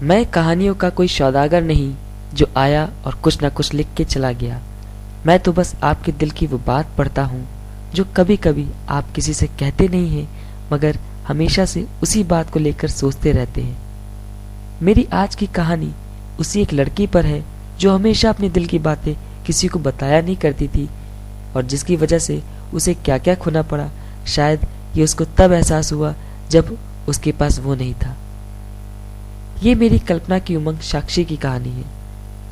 मैं कहानियों का कोई सौदागर नहीं जो आया और कुछ ना कुछ लिख के चला गया। मैं तो बस आपके दिल की वो बात पढ़ता हूँ जो कभी कभी आप किसी से कहते नहीं हैं, मगर हमेशा से उसी बात को लेकर सोचते रहते हैं। मेरी आज की कहानी उसी एक लड़की पर है जो हमेशा अपने दिल की बातें किसी को बताया नहीं करती थी, और जिसकी वजह से उसे क्या क्या खोना पड़ा, शायद ये उसको तब एहसास हुआ जब उसके पास वो नहीं था। ये मेरी कल्पना की उमंग साक्षी की कहानी है,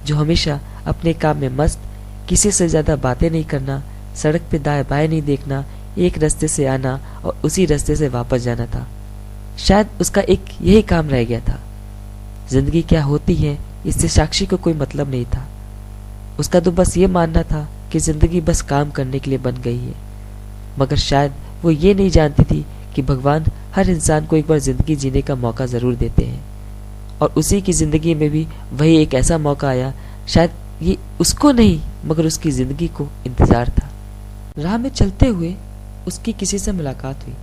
जो हमेशा अपने काम में मस्त, किसी से ज्यादा बातें नहीं करना, सड़क पे दाएं बाएं नहीं देखना, एक रास्ते से आना और उसी रास्ते से वापस जाना था। शायद उसका एक यही काम रह गया था। जिंदगी क्या होती है इससे साक्षी को कोई मतलब नहीं था। उसका तो बस ये मानना था कि जिंदगी बस काम करने के लिए बन गई है, मगर शायद वो ये नहीं जानती थी कि भगवान हर इंसान को एक बार जिंदगी जीने का मौका जरूर देते हैं, और उसी की जिंदगी में भी वही एक ऐसा मौका आया। शायद ये उसको नहीं मगर उसकी जिंदगी को इंतजार था। राह में चलते हुए उसकी किसी से मुलाकात हुई।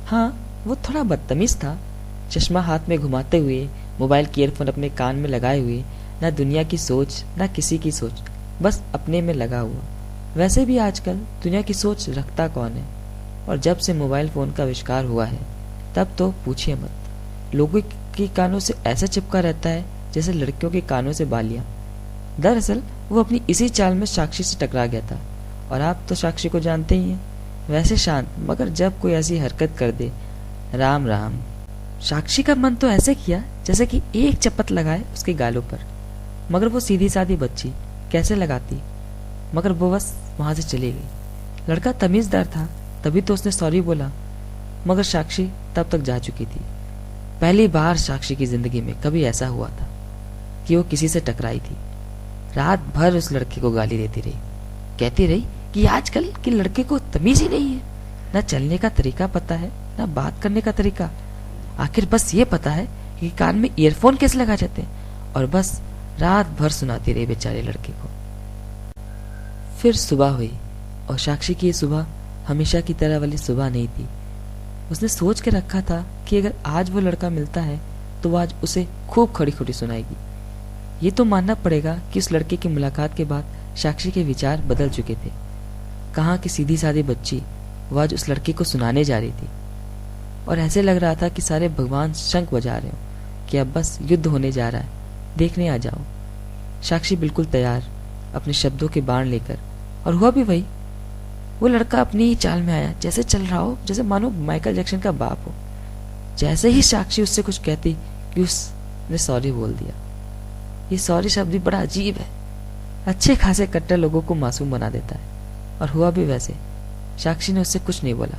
हाँ, वो थोड़ा बदतमीज था, चश्मा हाथ में घुमाते हुए, मोबाइल की ईयरफोन अपने कान में लगाए हुए, ना दुनिया की सोच ना किसी की सोच, बस अपने में लगा हुआ। वैसे भी आजकल दुनिया की सोच रखता कौन है, और जब से मोबाइल फोन का आविष्कार हुआ है तब तो पूछिए मत। लोगों के कानों से ऐसा चिपका रहता है जैसे लड़कियों के कानों से बालियां। दरअसल वो अपनी इसी चाल में साक्षी से टकरा गया था, और आप तो साक्षी को जानते ही हैं, वैसे शांत, मगर जब कोई ऐसी हरकत कर दे, राम राम। साक्षी का मन तो ऐसे किया जैसे कि एक चपत लगाए उसके गालों पर, मगर वो सीधी सादी बच्ची कैसे लगाती, मगर वो बस वहां से चली गई। लड़का तमीजदार था, तभी तो उसने सॉरी बोला, मगर साक्षी तब तक जा चुकी थी। पहली बार साक्षी की जिंदगी में कभी ऐसा हुआ था कि वो किसी से टकराई थी। रात भर उस लड़के को गाली देती रही, कहती रही कि आजकल के लड़के को तमीज ही नहीं है, ना चलने का तरीका पता है ना बात करने का तरीका, आखिर बस ये पता है कि कान में ईयरफोन कैसे लगा जाते हैं, और बस रात भर सुनाती रही बेचारे लड़के को। फिर सुबह हुई, और साक्षी की ये सुबह हमेशा की तरह वाली सुबह नहीं थी। उसने सोच के रखा था कि अगर आज वो लड़का मिलता है तो वो आज उसे खूब खड़ी खड़ी सुनाएगी। ये तो मानना पड़ेगा कि उस लड़के की मुलाकात के बाद साक्षी के विचार बदल चुके थे। कहाँ की सीधी सादी बच्ची वो आज उस लड़के को सुनाने जा रही थी, और ऐसे लग रहा था कि सारे भगवान शंख बजा रहे हो कि अब बस युद्ध होने जा रहा है, देखने आ जाओ। साक्षी बिल्कुल तैयार, अपने शब्दों के बाण लेकर, और हुआ भी वही। वो लड़का अपनी ही चाल में आया, जैसे चल रहा हो जैसे मानो माइकल जैक्सन का बाप हो। जैसे ही साक्षी उससे कुछ कहती कि उसने सॉरी बोल दिया। ये सॉरी शब्द भी बड़ा अजीब है, अच्छे खासे कट्टर लोगों को मासूम बना देता है, और हुआ भी वैसे। साक्षी ने उससे कुछ नहीं बोला,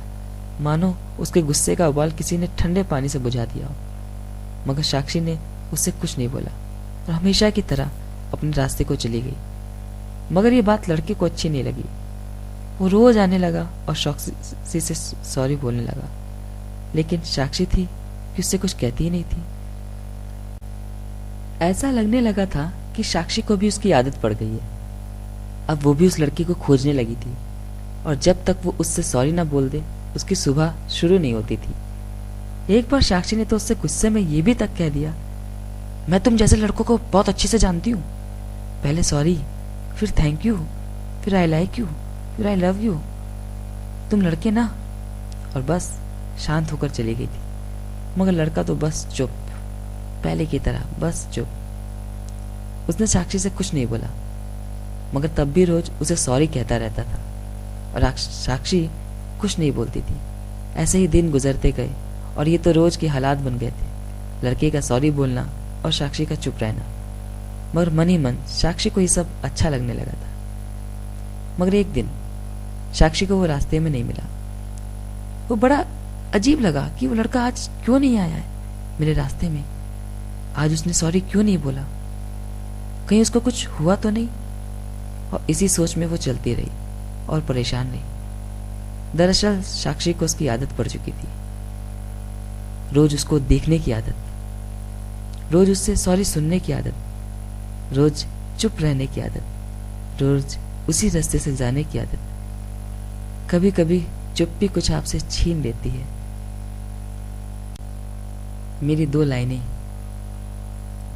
मानो उसके गुस्से का उबाल किसी ने ठंडे पानी से बुझा दिया हो, मगर साक्षी ने उससे कुछ नहीं बोला और हमेशा की तरह अपने रास्ते को चली गई। मगर ये बात लड़के को अच्छी नहीं लगी। वो रोज आने लगा और साक्षी से सॉरी बोलने लगा, लेकिन साक्षी थी कि उससे कुछ कहती ही नहीं थी। ऐसा लगने लगा था कि साक्षी को भी उसकी आदत पड़ गई है। अब वो भी उस लड़की को खोजने लगी थी, और जब तक वो उससे सॉरी ना बोल दे उसकी सुबह शुरू नहीं होती थी। एक बार साक्षी ने तो उससे गुस्से में ये भी तक कह दिया, मैं तुम जैसे लड़कों को बहुत अच्छे से जानती हूँ, पहले सॉरी, फिर थैंक यू, फिर आई लाइक यू, फिर आई लव यू, तुम लड़के ना। और बस शांत होकर चली गई थी। मगर लड़का तो बस चुप, पहले की तरह बस चुप। उसने साक्षी से कुछ नहीं बोला, मगर तब भी रोज उसे सॉरी कहता रहता था, और साक्षी कुछ नहीं बोलती थी। ऐसे ही दिन गुजरते गए, और ये तो रोज के हालात बन गए थे, लड़के का सॉरी बोलना और साक्षी का चुप रहना। मगर मन ही मन साक्षी को ये सब अच्छा लगने लगा था। मगर एक दिन साक्षी को वो रास्ते में नहीं मिला। वो बड़ा अजीब लगा कि वो लड़का आज क्यों नहीं आया है मेरे रास्ते में, आज उसने सॉरी क्यों नहीं बोला, कहीं उसको कुछ हुआ तो नहीं। और इसी सोच में वो चलती रही और परेशान रही। दरअसल साक्षी को उसकी आदत पड़ चुकी थी, रोज उसको देखने की आदत, रोज उससे सॉरी सुनने की आदत, रोज चुप रहने की आदत, रोज उसी रास्ते से जाने की आदत। कभी कभी चुप भी कुछ आपसे छीन लेती है। मेरी 2 लाइनें।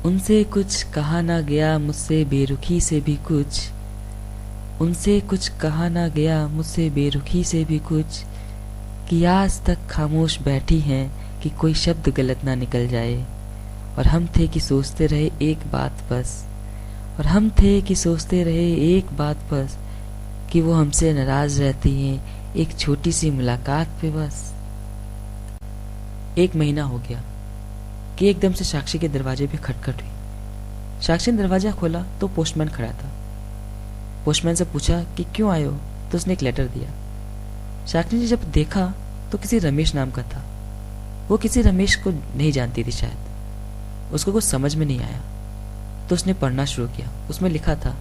उनसे कुछ कहा ना गया मुझसे बेरुखी से भी कुछ, उनसे कुछ कहा ना गया मुझसे बेरुखी से भी कुछ, कि आज तक खामोश बैठी हैं कि कोई शब्द गलत ना निकल जाए। और हम थे कि सोचते रहे एक बात बस, और हम थे कि सोचते रहे एक बात बस, कि वो हमसे नाराज रहती हैं एक छोटी सी मुलाकात पे बस। 1 महीना हो गया कि एकदम से साक्षी के दरवाजे पे खटखट हुई। साक्षी ने दरवाजा खोला तो पोस्टमैन खड़ा था। पोस्टमैन से पूछा कि क्यों आए हो, तो उसने एक लेटर दिया। साक्षी ने जब देखा तो किसी रमेश नाम का था। वो किसी रमेश को नहीं जानती थी, शायद उसको कुछ समझ में नहीं आया तो उसने पढ़ना शुरू किया। उसमें लिखा था,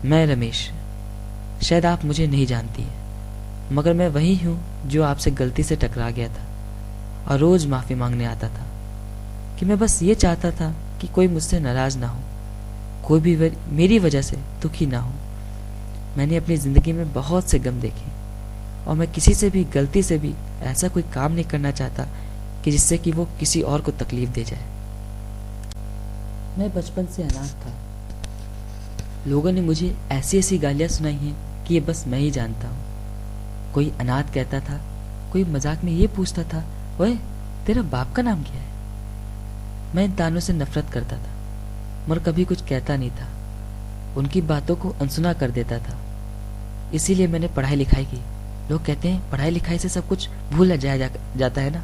मैं रमेश, शायद आप मुझे नहीं जानती हैं, मगर मैं वही हूँ जो आपसे गलती से टकरा गया था और रोज माफी मांगने आता था। कि मैं बस ये चाहता था कि कोई मुझसे नाराज ना हो, कोई भी मेरी वजह से दुखी ना हो। मैंने अपनी जिंदगी में बहुत से गम देखे और मैं किसी से भी गलती से भी ऐसा कोई काम नहीं करना चाहता कि जिससे कि वो किसी और को तकलीफ दे जाए। मैं बचपन से अनाथ था। लोगों ने मुझे ऐसी ऐसी गालियां सुनाई हैं कि ये बस मैं ही जानता हूँ। कोई अनाथ कहता था, कोई मजाक में ये पूछता था, ओए तेरा बाप का नाम क्या है। मैं इन तानों से नफरत करता था मगर कभी कुछ कहता नहीं था, उनकी बातों को अनसुना कर देता था। इसीलिए मैंने पढ़ाई लिखाई की। लोग कहते हैं पढ़ाई लिखाई से सब कुछ भूल जाता है ना।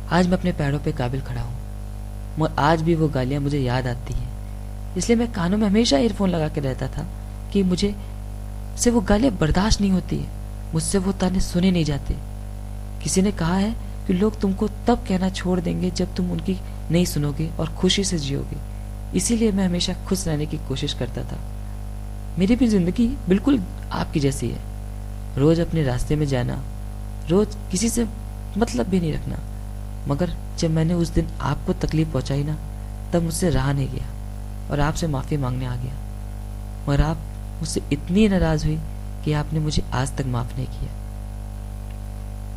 आज मैं अपने पैरों पे काबिल खड़ा हूँ, मगर आज भी वो गालियां मुझे याद आती हैं। इसलिए मैं कानों में हमेशा ईयरफोन लगा के रहता था कि मुझे से वो गालियां बर्दाश्त नहीं होती है, मुझसे वो ताने सुने नहीं जाते। किसी ने कहा है कि लोग तुमको तब कहना छोड़ देंगे जब तुम उनकी नहीं सुनोगे और खुशी से जियोगे। इसीलिए मैं हमेशा खुश रहने की कोशिश करता था। मेरी भी जिंदगी बिल्कुल आपकी जैसी है। रोज अपने रास्ते में जाना, रोज किसी से मतलब भी नहीं रखना। मगर जब मैंने उस दिन आपको तकलीफ पहुंचाई ना, तब मुझसे रहा नहीं गया और आपसे माफी मांगने आ गया। मगर आप मुझसे इतनी नाराज हुई कि आपने मुझे आज तक माफ नहीं किया।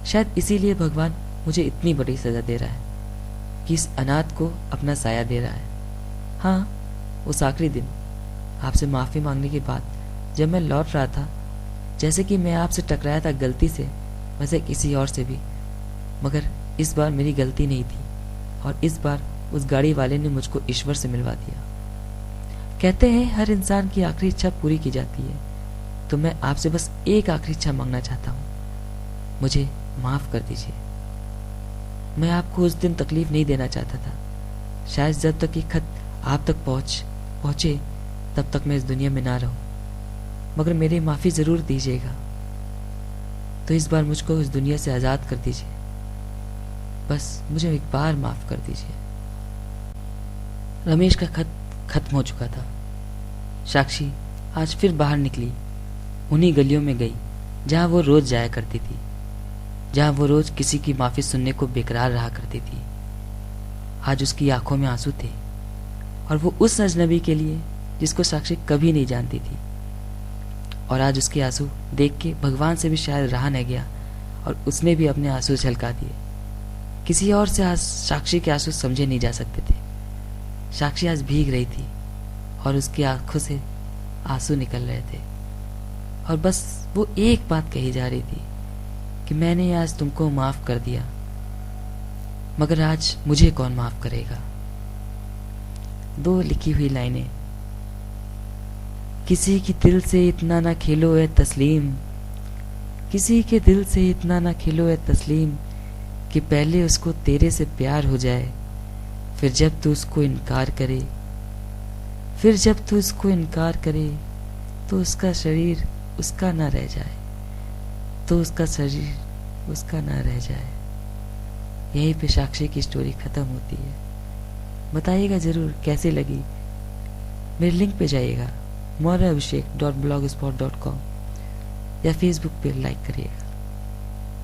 शायद इसीलिए भगवान मुझे इतनी बड़ी सजा दे रहा है कि इस अनाथ को अपना साया दे रहा है। हाँ, उस आखिरी दिन आपसे माफी मांगने के बाद जब मैं लौट रहा था, जैसे कि मैं आपसे टकराया था गलती से, वैसे किसी और से भी, मगर इस बार मेरी गलती नहीं थी और इस बार उस गाड़ी वाले ने मुझको ईश्वर से मिलवा दिया। कहते हैं हर इंसान की आखिरी इच्छा पूरी की जाती है, तो मैं आपसे बस एक आखिरी इच्छा मांगना चाहता हूँ, मुझे माफ कर दीजिए। मैं आपको उस दिन तकलीफ नहीं देना चाहता था। शायद जब तक ये खत आप तक पहुंचे तब तक मैं इस दुनिया में ना रहूं, मगर मेरी माफी जरूर दीजिएगा। तो इस बार मुझको इस दुनिया से आजाद कर दीजिए, बस मुझे एक बार माफ कर दीजिए। रमेश का खत खत्म हो चुका था। साक्षी आज फिर बाहर निकली, उन्हीं गलियों में गई जहां वो रोज जाया करती थी, जहां वो रोज किसी की माफी सुनने को बेकरार रहा करती थी। आज उसकी आंखों में आंसू थे और वो उस अजनबी के लिए जिसको साक्षी कभी नहीं जानती थी। और आज उसके आंसू देख के भगवान से भी शायद रहा न गया और उसने भी अपने आंसू झलका दिए। किसी और से आज साक्षी के आंसू समझे नहीं जा सकते थे। साक्षी आज भीग रही थी और उसकी आंखों से आंसू निकल रहे थे और बस वो एक बात कही जा रही थी कि मैंने आज तुमको माफ कर दिया, मगर आज मुझे कौन माफ करेगा। 2 लिखी हुई लाइनें। किसी के दिल से इतना ना खेलो ए तस्लीम, किसी के दिल से इतना ना खेलो ए तस्लीम, कि पहले उसको तेरे से प्यार हो जाए, फिर जब तू उसको इनकार करे, फिर जब तू उसको इनकार करे तो उसका शरीर उसका ना रह जाए, तो उसका शरीर उसका ना रह जाए। यहीं पे साक्षी की स्टोरी खत्म होती है। बताइएगा जरूर कैसी लगी। मेरे लिंक पे जाइएगा moraabhishek.blogspot.com या फेसबुक पे लाइक करिएगा।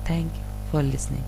Thank you for listening.